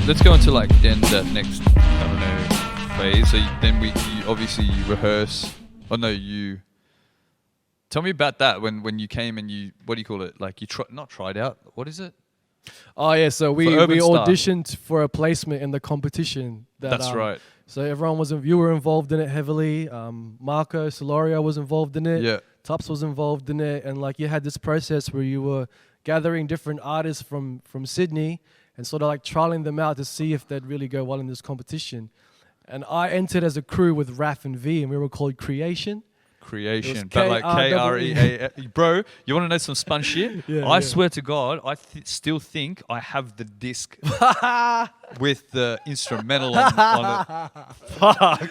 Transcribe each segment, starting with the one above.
let's go into like then that next, I don't know, phase. So then you obviously rehearse. Oh no, you. Tell me about that when you came and you, what do you call it? Like you not tried out. What is it? Oh yeah, so we auditioned for a placement in the competition. That's right. So everyone you were involved in it heavily. Marco Solorio was involved in it. Yeah. Tups was involved in it, and like you had this process where you were gathering different artists from Sydney and sort of like trialing them out to see if they'd really go well in this competition. And I entered as a crew with Raf and V, and we were called Creation. But like K-R-E-A. Bro, you want to know some spun shit? I swear to God, I still think I have the disc with the instrumental on it. Fuck.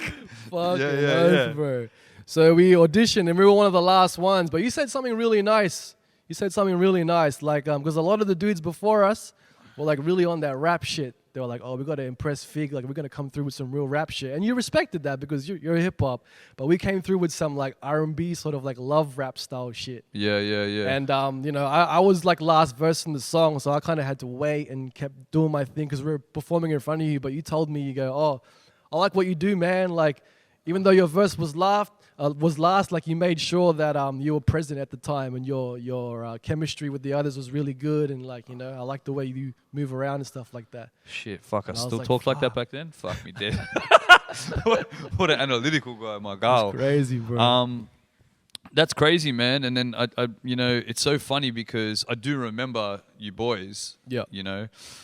Yeah, bro. So we auditioned and we were one of the last ones. But you said something really nice. Like, because a lot of the dudes before us were like really on that rap shit. They were like, oh, we got to impress Fig. Like, we're going to come through with some real rap shit. And you respected that because you're hip hop. But we came through with some like R&B sort of like love rap style shit. Yeah. And, I was like last verse in the song. So I kind of had to wait and kept doing my thing because we were performing in front of you. But you told me, you go, oh, I like what you do, man. Like, even though your verse was last, like you made sure that you were present at the time and your chemistry with the others was really good, and like, I like the way you move around and stuff like that. Shit, fuck, I still talked like that back then? Fuck me dead. What an analytical guy, my God. That's crazy, bro. That's crazy, man. And then I it's so funny because I do remember you boys. Yeah.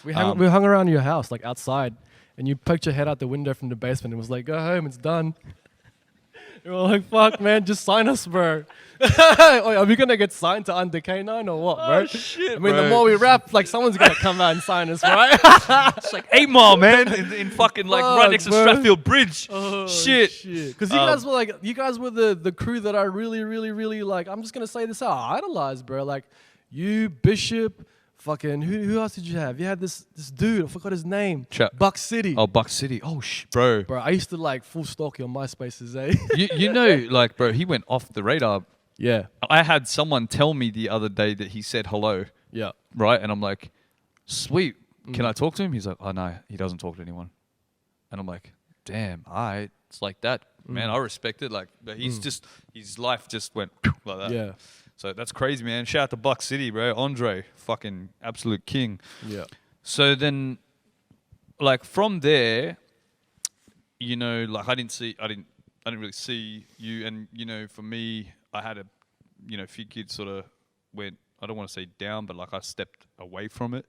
We hung around your house, like outside, and you poked your head out the window from the basement and was like, go home, it's done. We were like, fuck, man, just sign us, bro. Are we going to get signed to Under K9 or what, bro? Oh, shit, I mean, the more we rap, like, someone's going to come out and sign us, right? It's like 8 Mile, man, in fucking, like, right next to Strathfield Bridge. Oh, shit. Because you guys were the crew that I really, really, really, like, I'm just going to say this out, I idolized, bro. Like, you, Bishop, fucking, who else did you have? You had this dude, I forgot his name. Buck City. Oh, Buck City. Oh, bro. Bro, I used to like full stalk you on MySpaces, eh? you know, like, bro, he went off the radar. Yeah. I had someone tell me the other day that he said hello. Yeah. Right? And I'm like, sweet. Can I talk to him? He's like, oh, no, he doesn't talk to anyone. And I'm like, damn, it's like that. Man, I respect it. Like, but his life just went like that. Yeah. So that's crazy, man. Shout out to Buck City, bro. Andre, fucking absolute king. Yeah. So then, like from there, like I didn't really see you, and for me, I had a, few kids sort of went. I don't want to say down, but like I stepped away from it,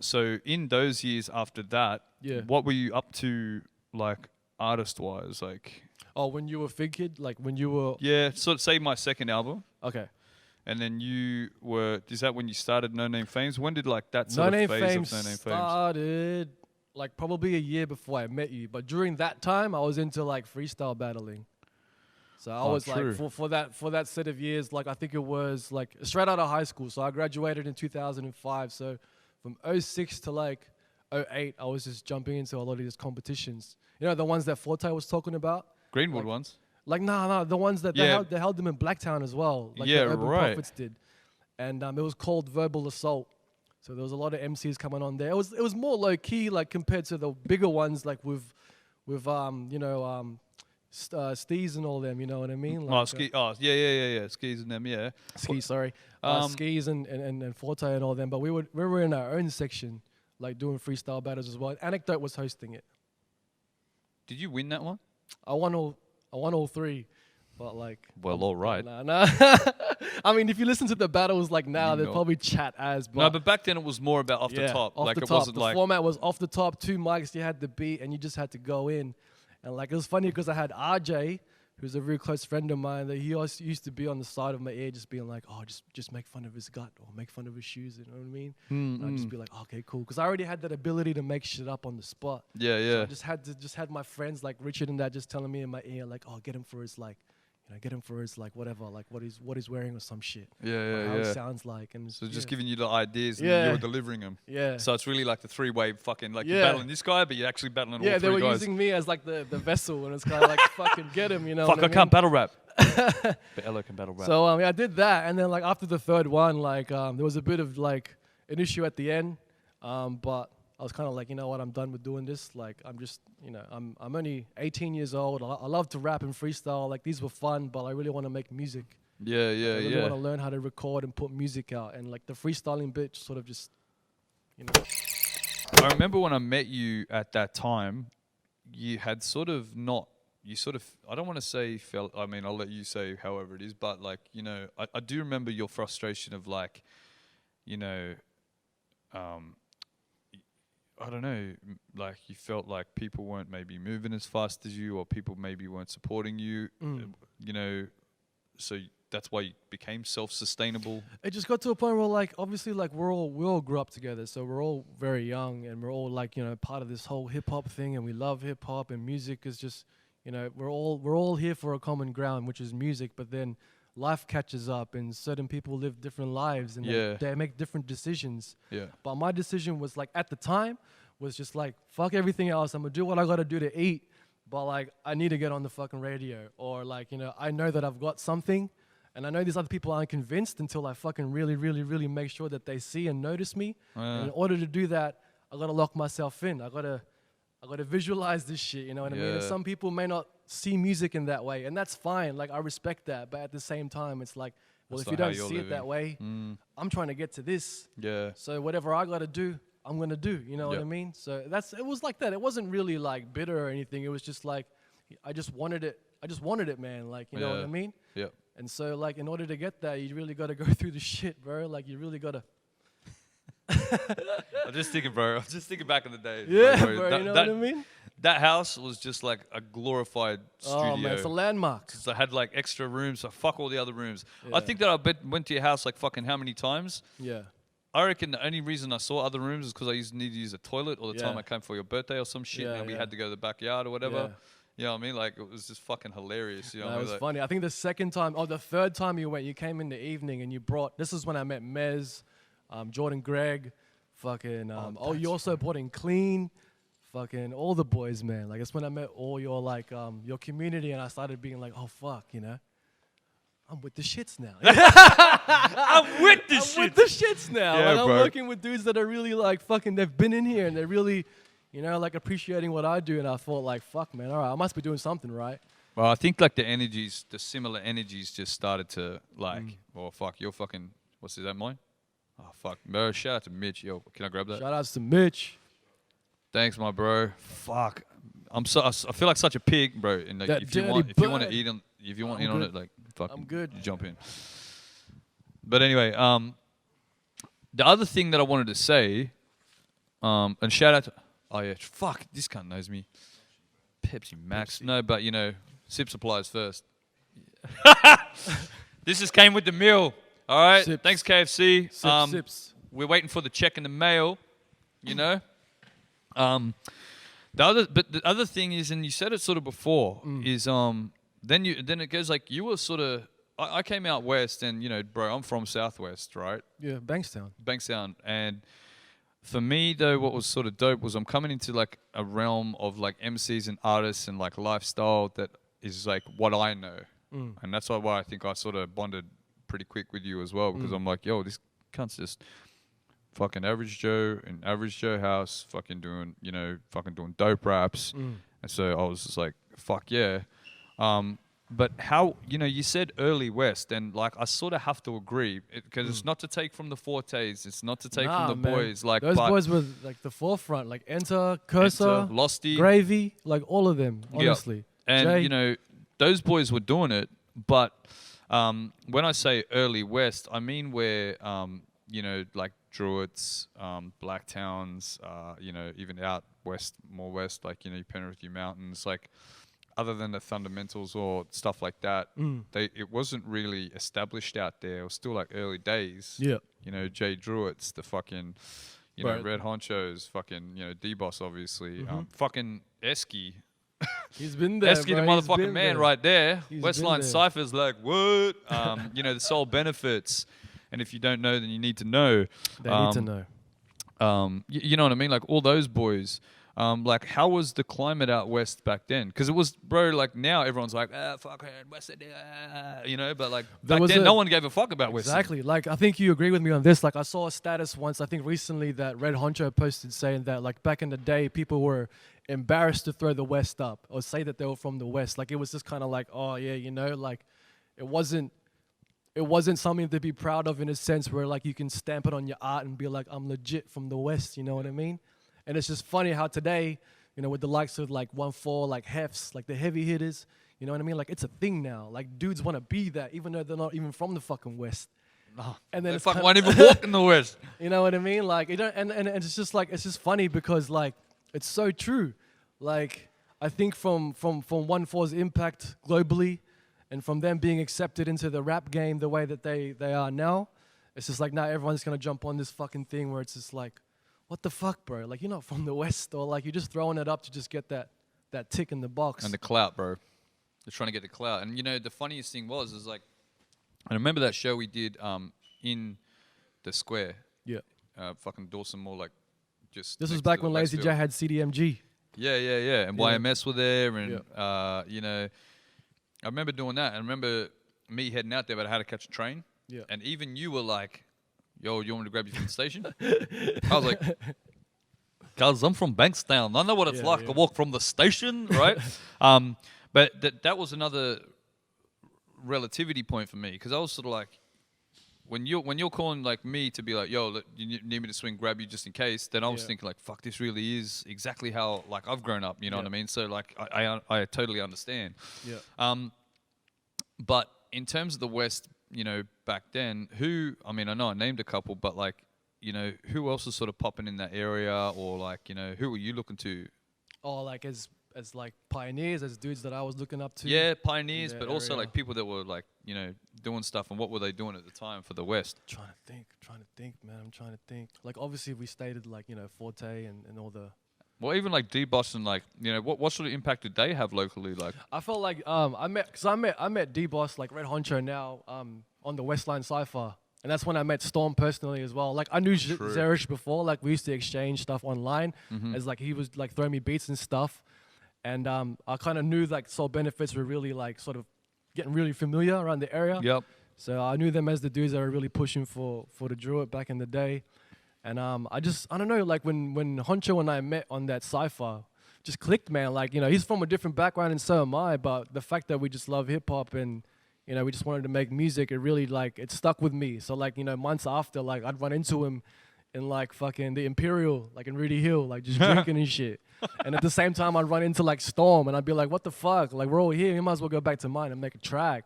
So in those years after that, what were you up to, like artist-wise, like? Oh, when you were Fig Kid? Like when you were... Yeah, so say my second album. Okay. And then you were... Is that when you started No Name Fames? When did like that sort of phase of No Name Fames started like probably a year before I met you. But during that time, I was into like freestyle battling. So I was like, for that set of years, like I think it was like straight out of high school. So I graduated in 2005. So from 06 to like 08, I was just jumping into a lot of these competitions. The ones that Forte was talking about. Greenwood ones? Like, no, the ones that they held them in Blacktown as well. Like the Urban Prophets did. And it was called Verbal Assault. So there was a lot of MCs coming on there. It was more low-key, like, compared to the bigger ones, like with Steez and all them, you know what I mean? Like, Skis and them, yeah. Skis, sorry. Skis and Forte and all them. But we were in our own section, like, doing freestyle battles as well. Anecdote was hosting it. Did you win that one? I won all three, but like... Well, all right. Nah. I mean, if you listen to the battles like now, they'd probably chat as... No, but back then it was more about off the top. Off like the it top. wasn't the like... format was off the top, 2 mics, you had the beat, and you just had to go in. And like, it was funny because I had RJ, who's a real close friend of mine, that he always used to be on the side of my ear just being like, oh, just make fun of his gut or make fun of his shoes, you know what I mean? And I'd just be like, okay, cool. Because I already had that ability to make shit up on the spot. Yeah. So I just had my friends like Richard and that just telling me in my ear like, oh, get him for his like, whatever, like what he's wearing or some shit. How it sounds like. And so just giving you the ideas and you were delivering them. Yeah. So it's really like the 3-way fucking, like you're battling this guy, but you're actually battling all 3 guys. Yeah, they were using me as like the vessel, and it's kind of like, fucking get him, you know. Fuck, I can't battle rap. But Ello can battle rap. So yeah, I did that, and then like after the third one, like there was a bit of like an issue at the end, but I was kind of like, you know what, I'm done with doing this. Like I'm just, you know, I'm only 18 years old. I love to rap and freestyle. Like these were fun, but I really want to make music. Yeah, I really want to learn how to record and put music out, and like the freestyling bit sort of just, you know. I remember when I met you at that time, you had sort of not, you sort of, I don't want to say felt, I mean, I'll let you say however it is, but like, you know, I do remember your frustration of like, you know, I don't know, like you felt like people weren't maybe moving as fast as you, or people maybe weren't supporting you, you know, so that's why you became self-sustainable. It just got to a point where like obviously like we all grew up together, so we're all very young and we're all like, you know, part of this whole hip hop thing, and we love hip hop, and music is just, you know, we're all here for a common ground, which is music. But then life catches up, and certain people live different lives, and they make different decisions. Yeah. But my decision was like at the time was just like fuck everything else. I'm gonna do what I gotta do to eat, but like I need to get on the fucking radio, or like, you know, I know that I've got something. And I know these other people aren't convinced until I fucking really, really, really make sure that they see and notice me. And in order to do that, I gotta lock myself in. I gotta visualize this shit. You know what I mean? And some people may not see music in that way, and that's fine. Like I respect that, but at the same time, it's like, well, if you don't see it that way, I'm trying to get to this. Yeah. So whatever I gotta do, I'm gonna do. You know what I mean? So it was like that. It wasn't really like bitter or anything. It was just like, I just wanted it. I just wanted it, man. Like, you know what I mean? Yeah. And so, like, in order to get that, you really got to go through the shit, bro. Like, you really got to. I'm just thinking, bro. I'm just thinking back in the day. Yeah, bro. You know what I mean? That house was just like a glorified studio. Oh, man, it's a landmark. Because I had like extra rooms, so fuck all the other rooms. Yeah. I think that I went to your house like fucking how many times? Yeah. I reckon the only reason I saw other rooms is because I need to use a toilet, or the time I came for your birthday or some shit, and we had to go to the backyard or whatever. Yeah. You know what I mean? Like, it was just fucking hilarious. You know what I mean? It was funny. I think the second time, the third time you went, you came in the evening and you brought, this is when I met Mez, Jordan Greg, fucking, you also brought in Clean, fucking all the boys, man. Like, it's when I met all your, like, your community, and I started being like, oh, fuck, you know? I'm with the shits now. I'm with the shits now. Yeah, like, I'm working with dudes that are really, like, fucking, they've been in here, and they're really... You know, like appreciating what I do, and I thought like, fuck, man, all right, I must be doing something right. Well, I think like the similar energies just started to like, oh fuck, you're fucking, what's his name, mine? Oh fuck, bro, shout out to Mitch, yo, can I grab that? Shout outs to Mitch. Thanks, my bro. Fuck, I feel like such a pig, bro. And like, if you want to eat on, if you want in on it, like, fucking, I'm good. You jump in. But anyway, the other thing that I wanted to say, and shout out to. Oh yeah, fuck, this cunt knows me. Pepsi Max. No, but you know, sip supplies first. This just came with the meal. All right, Sips. Thanks KFC. Sips. We're waiting for the check in the mail, you know. The other thing is, and you said it sort of before, is then it goes like you were sort of. I came out west, and you know, bro, I'm from Southwest, right? Yeah, Bankstown, and. For me, though, what was sort of dope was I'm coming into like a realm of like MCs and artists and like lifestyle that is like what I know. And that's why I think I sort of bonded pretty quick with you as well, because I'm like, yo, this cunt's just fucking average Joe in average Joe house, fucking doing dope raps. And so I was just like, fuck yeah. But how, you know, you said early West, and like I sort of have to agree, because it's not to take from the Fortes, it's not to take from the boys. Like those boys were like the forefront, like Enter, Cursor, Losty, Gravy, like all of them, honestly. Yeah. And Jay. you know, those boys were doing it. But when I say early West, I mean where you know, like Druids, Blacktowns, you know, even out west, more west, like, you know, Penrith Mountains, like. Other than the fundamentals or stuff like that, it wasn't really established out there. It was still like early days. Yeah. You know, Jay Druitt's, the fucking, you know, Red Honchos, fucking, you know, D-Boss, obviously. Fucking Esky. He's been there, Esky, the motherfucking man right there. Westline Cypher's like, what? You know, the Soul Benefits. And if you don't know, then you need to know. They need to know. You know what I mean? Like all those boys. Like, how was the climate out west back then? Because it was, bro, like now everyone's like, fuck West Sydney, you know, but like back then no one gave a fuck about West Sydney. Exactly. Like, I think you agree with me on this. Like, I saw a status once, I think recently, that Red Honcho posted saying that, like, back in the day, people were embarrassed to throw the West up or say that they were from the West. Like, it was just kind of like, oh, yeah, you know, like, it wasn't something to be proud of in a sense where, like, you can stamp it on your art and be like, I'm legit from the West, you know what I mean? And it's just funny how today, you know, with the likes of, like, 1-4, like, Hefs, like, the heavy hitters, you know what I mean? Like, it's a thing now. Like, dudes want to be that, even though they're not even from the fucking West. No, And then they it's fucking kinda- won't even walk in the West. You know what I mean? Like, you don't, and it's just like, it's just funny because, like, it's so true. Like, I think from 1-4's impact globally and from them being accepted into the rap game the way that they are now, it's just like now everyone's going to jump on this fucking thing where it's just like, what the fuck, bro? Like, you're not from the West, or like you're just throwing it up to just get that tick in the box. And the clout, bro. They're trying to get the clout. And, you know, the funniest thing is like, I remember that show we did in the square. Yeah. Fucking Dawson Mall, like, just. This was next back to the when Lazy J Westfield. had CDMG. Yeah. And Yeah. YMS were there, and, you know, I remember doing that. I remember me heading out there, but I had to catch a train. Yeah. And even you were like, yo, you want me to grab you from the station? I was like, guys, I'm from Bankstown. I know what it's like to walk from the station, right? But that was another relativity point for me, because I was sort of like, when you're calling like me to be like, yo, you need me to swing grab you just in case, then I was thinking like, fuck, this really is exactly how like I've grown up, you know what I mean? So like I totally understand. Yeah. But in terms of the West, you know, back then, I know I named a couple, but like, you know, who else was sort of popping in that area, or like, you know, who were you looking to? Or like as like pioneers, as dudes that I was looking up to. Yeah, pioneers, in but that also area. like people that were like, you know, doing stuff, and what were they doing at the time for the West? Trying to think, man. I'm trying to think. Like, obviously we stated like, you know, Forte and all the. Well, even like D-Boss and like, you know, what sort of impact did they have locally? Like, I felt like I met D-Boss, like Red Honcho now, on the Westline Cypher. And that's when I met Storm personally as well. Like, I knew True. Zerish before. Like, we used to exchange stuff online as like he was like throwing me beats and stuff. And I kind of knew like Soul Benefits were really like sort of getting really familiar around the area. yep. So I knew them as the dudes that were really pushing for the Druid back in the day. And I don't know, like when Honcho and I met on that cypher, just clicked, man. Like, you know, he's from a different background and so am I, but the fact that we just love hip hop and, you know, we just wanted to make music, it really like, it stuck with me. So like, you know, months after, like I'd run into him in like fucking the Imperial, like in Rudy Hill, like just drinking and shit. And at the same time, I'd run into like Storm and I'd be like, what the fuck? Like, we're all here. We might as well go back to mine and make a track.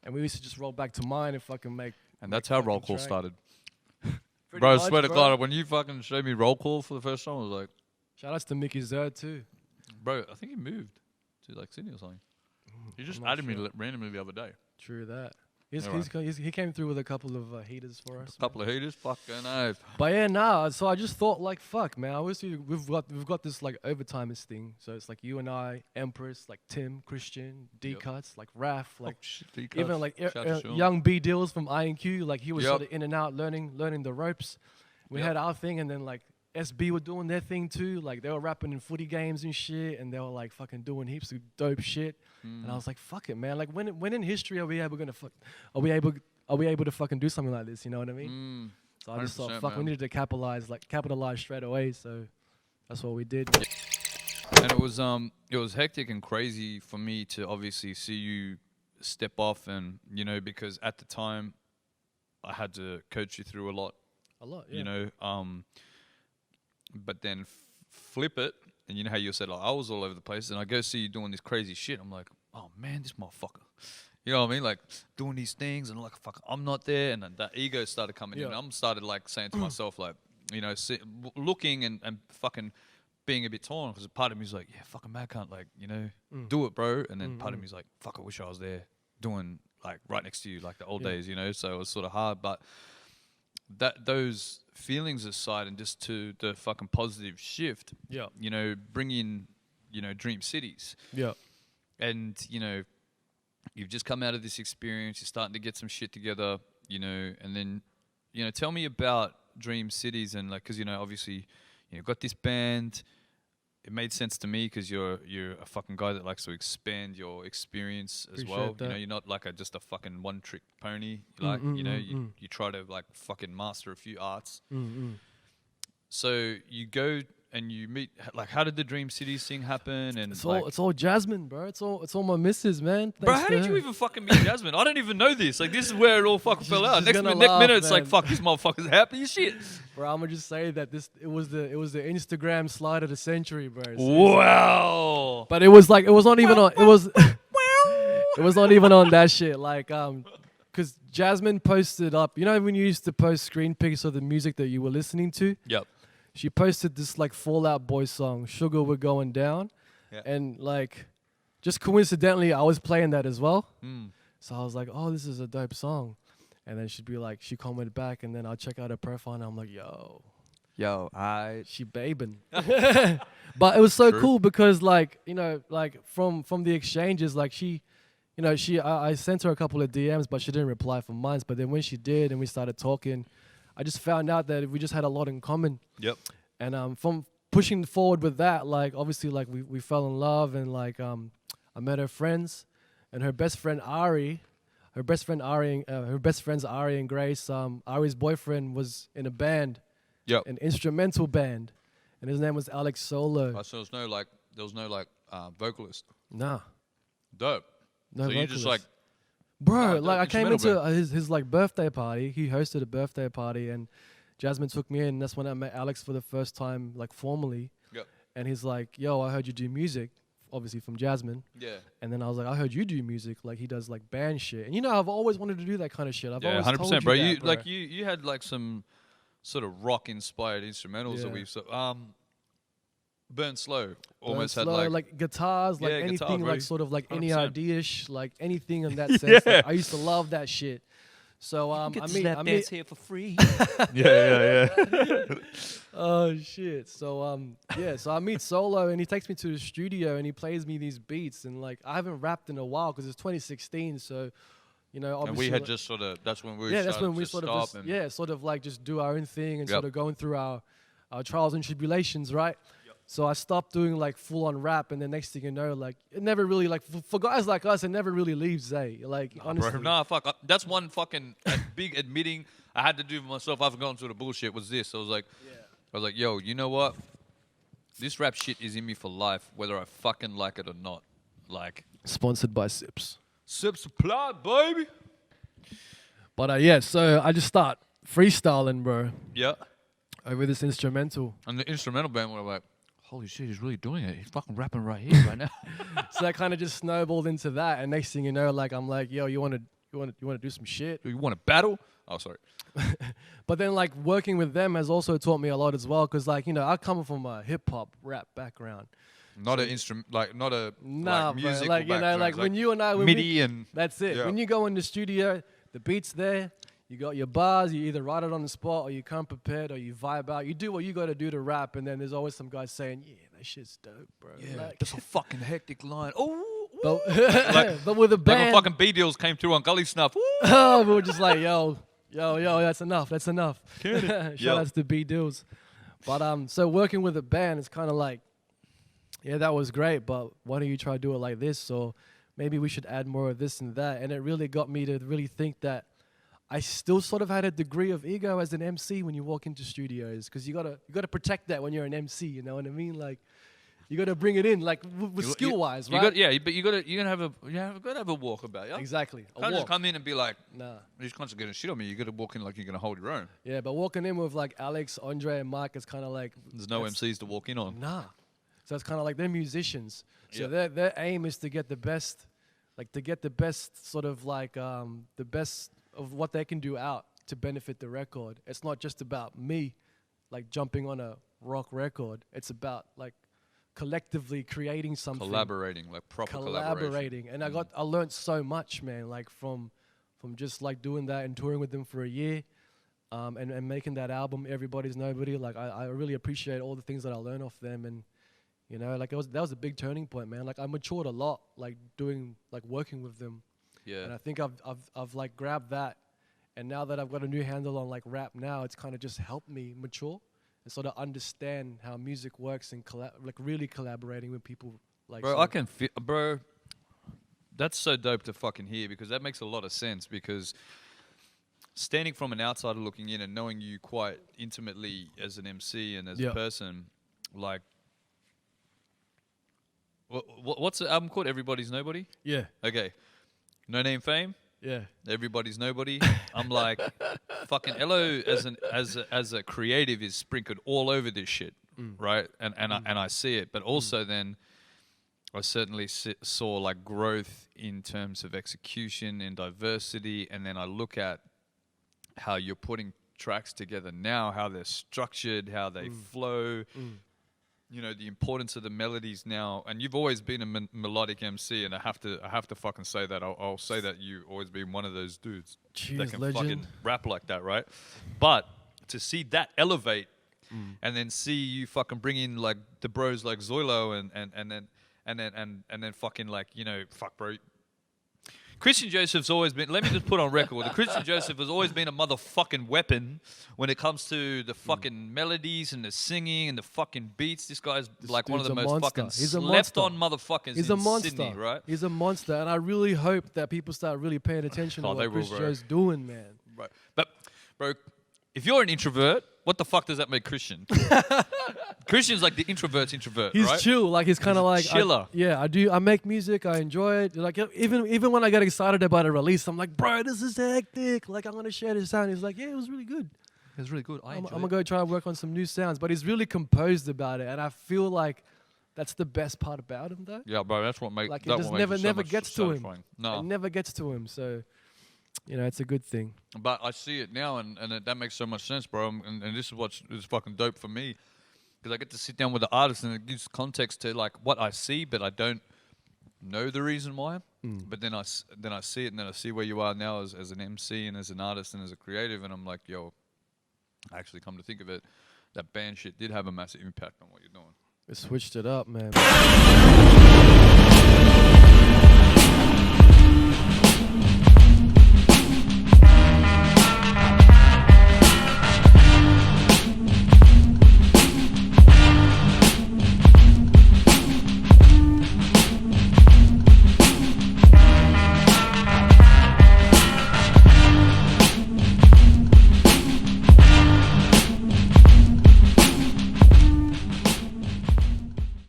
And we used to just roll back to mine and fucking make. And that's how roll call track. started. Pretty Bro, I much, swear to bro. God, when you fucking showed me roll call for the first time, I was like, Shout outs to Mickey Zerd too. bro, I think he moved to like Sydney or something. He just not added me sure. randomly the other day. True that. Alright. He came through with a couple of heaters for us. A couple of heaters, fucking oath. But yeah, nah. So I just thought like, fuck, man. Obviously, we've got this like overtimers thing. So it's like you and I, Empress, like Tim, Christian, D Cuts, like Raf, like even like Shout out to Sean. young B Deals from I&Q. Like he was Yep. sort of in and out, learning the ropes. We Yep. had our thing, and then like SB were doing their thing too. Like they were rapping in footy games and shit, and they were like fucking doing heaps of dope shit. And I was like, fuck it, man. Like when in history are we able to fucking do something like this? You know what I mean? So I just thought, 100%, fuck, we man. needed to capitalize straight away. So that's what we did. And it was hectic and crazy for me to obviously see you step off, and you know, because at the time I had to coach you through a lot. A lot, yeah. You know, but then flip it, and you know how you said like I was all over the place, and I go see you doing this crazy shit. I'm like, oh man, this motherfucker. You know what I mean? Like doing these things, and like, fuck, I'm not there, and then that ego started coming in. Yeah. I'm started like saying to myself, like, you know, looking and fucking being a bit torn, because part of me is like, yeah, fucking mad cunt, like, you know, do it, bro. And then part of me is like, fuck, I wish I was there doing like right next to you, like the old days, you know. So it was sort of hard, but those feelings aside, and just to the fucking positive shift, Yeah. you know, bring in, you know, Dreamcities, Yeah. and you know, you've just come out of this experience, you're starting to get some shit together, you know, and then, you know, tell me about Dreamcities, and like, because, you know, obviously, you've got this band. it made sense to me because you're a fucking guy that likes to expand your experience as well. Appreciate You know, that. you're not like just a fucking one trick pony. Like, you know, you try to like fucking master a few arts. So you go and you meet. Like, how did the Dreamcities thing happen? And It's all Jasmine, bro. It's all my missus, man. bro, Thanks how to did you her. even fucking meet Jasmine? I don't even know this. Like, this is where it all fucking fell out. she's Next gonna minute, laugh, it's like, man. fuck, this motherfucker's happy as shit. Bro, I'm gonna just say that it was the Instagram slide of the century, bro. Wow. But it was not even on it was not even on that shit. Like because Jasmine posted up, you know when you used to post screen pics of the music that you were listening to? Yep. She posted this like Fall Out Boy song, Sugar We're Going Down. Yeah. And like just coincidentally I was playing that as well. Mm. So I was like, oh, this is a dope song. And then she'd be like, she commented back and then I'll check out her profile and I'm like, yo, she babing. But it was so True. cool because like, you know, like from the exchanges, like she, you know, I sent her a couple of DMs, but she didn't reply for months. But then when she did and we started talking, I just found out that we just had a lot in common. Yep. And from pushing forward with that, like obviously like we fell in love and like I met her friends and her best friend Ari, her best friends Ari and Grace. Ari's boyfriend was in a band, Yep. an instrumental band, and his name was Alex Solo. So there was no vocalist. Nah, Dope. no so you vocalist. just like, Bro, Oh, like I dope, came into instrumental his like birthday party. He hosted a birthday party, and Jasmine took me in. And that's when I met Alex for the first time, like formally. Yep. And he's like, "Yo, I heard you do music." Obviously from Jasmine. yeah. And then I was like, "I heard you do music." Like he does like band shit. And you know, I've always wanted to do that kind of shit. I've Yeah, always 100%, told bro. you, that, bro. You had like some sort of rock inspired instrumentals that Yeah. we've Burn Slow Burn almost slow, had like guitars, like Yeah, guitar, anything bro. like sort of like 100%. NERD-ish, like anything in that sense. Yeah. Like, I used to love that shit. So I mean, here for free. yeah. oh shit. So yeah, so I meet Solo and he takes me to the studio and he plays me these beats and like I haven't rapped in a while because it's 2016. So you know, obviously And we had like, just sort of that's when we that's when started we to sort of stop just, and sort of like just do our own thing and Yep. sort of going through our trials and tribulations, right? So I stopped doing like full on rap, and the next thing you know, like it never really like for guys like us, it never really leaves, Like honestly, Bro, nah, fuck. That's one fucking big admitting I had to do for myself. I've gone through the bullshit. Was this? I was like, yo, you know what? This rap shit is in me for life, whether I fucking like it or not. Like, sponsored by Sips. Sip Supply, baby. But yeah, so I just start freestyling, bro, Yeah. over this instrumental. And the instrumental band were like, holy shit, he's really doing it. He's fucking rapping right here, right now. So that kind of just snowballed into that, and next thing you know, like I'm like, yo, you want to do some shit? Do you want to battle? Oh, sorry. But then like working with them has also taught me a lot as well, because like you know I come from a hip hop rap background. Not an instrument, like not a Nah, like bro, musical like you know, background. like It's when you and I, when MIDI and that's it. Yeah. When you go in the studio, the beat's there. You got your bars. You either write it on the spot, or you come prepared, or you vibe out. You do what you got to do to rap, and then there's always some guys saying, "Yeah, that shit's dope, bro." Like, that's a fucking hectic line. Oh, but, but with a like band, when fucking B deals came through on Gully Snuff. Woo! we were just like, yo, that's enough. That's enough. Shout Yo. outs to B Deals. But so working with a band, it's kind of like, yeah, that was great, but why don't you try to do it like this? Or maybe we should add more of this and that. And it really got me to really think that I still sort of had a degree of ego as an MC when you walk into studios, because you gotta protect that when you're an MC. You know what I mean? Like, you gotta bring it in, like with skill wise, right? But you gotta have a walkabout. Yeah, Exactly. You can't just come in and be like, Nah. you just can't get a shit on me. You gotta walk in like you're gonna hold your own. Yeah, but walking in with like Alex, Andre, and Mike is kind of like There's no that's- MCs to walk in on. Nah. So it's kind of like they're musicians. So Yep. their aim is to get the best, sort of like the best of what they can do out to benefit the record. It's not just about me, like jumping on a rock record. It's about like collectively creating something. Collaborating, like proper collaboration. And I learned so much, man, like from just like doing that and touring with them for a year. And making that album, Everybody's Nobody. Like I really appreciate all the things that I learned off them, and you know, like that was a big turning point, man. Like I matured a lot, like working with them, Yeah. and I think I've like grabbed that, and now that I've got a new handle on like rap now, it's kind of just helped me mature and sort of understand how music works and like really collaborating with people. Like, Bro, sort I of- can feel, bro. That's so dope to fucking hear because that makes a lot of sense. Because standing from an outsider looking in and knowing you quite intimately as an MC and as a person, like, what's the album called? Everybody's Nobody. Yeah, Okay, No Name Fame. yeah, Everybody's Nobody. I'm like, fucking Ello as a creative is sprinkled all over this shit, right? And I see it, but also then I certainly saw like growth in terms of execution and diversity, and then I look at how you're putting tracks together now, how they're structured, how they flow. You know, the importance of the melodies now, and you've always been a melodic MC, and I have to fucking say that. I'll say that you've always been one of those dudes that can fucking rap like that, right? But to see that elevate, and then see you fucking bring in like the bros like Zoilo, and then fucking like, you know, fuck bro. Christian Joseph's always been, let me just put on record, the Christian Joseph has always been a motherfucking weapon when it comes to the fucking melodies and the singing and the fucking beats. This guy's like one of the most fucking slept on motherfuckers in Sydney, right? He's a monster, and I really hope that people start really paying attention to what Chris Joe's doing, man. Right. But, bro, if you're an introvert, what the fuck does that make Christian? Christian's like the introvert's introvert, He's right? chill, like he's kind of like chiller. I make music, I enjoy it. Like even when I get excited about a release, I'm like, bro, this is hectic. Like I'm gonna share this sound. He's like, yeah, it was really good. It was really good. I'm gonna go try and work on some new sounds. But he's really composed about it, and I feel like that's the best part about him, though. Yeah, bro, that's what makes like that it just what makes it so never much gets to him. satisfying. No, It never gets to him. So, you know, it's a good thing. but I see it now, and that makes so much sense, bro. And this is what is fucking dope for me, because I get to sit down with the artist, and it gives context to like what I see, but I don't know the reason why. But then I see it, and then I see where you are now as an MC and as an artist and as a creative, and I'm like, yo, actually, come to think of it, that band shit did have a massive impact on what you're doing. It switched it up, man.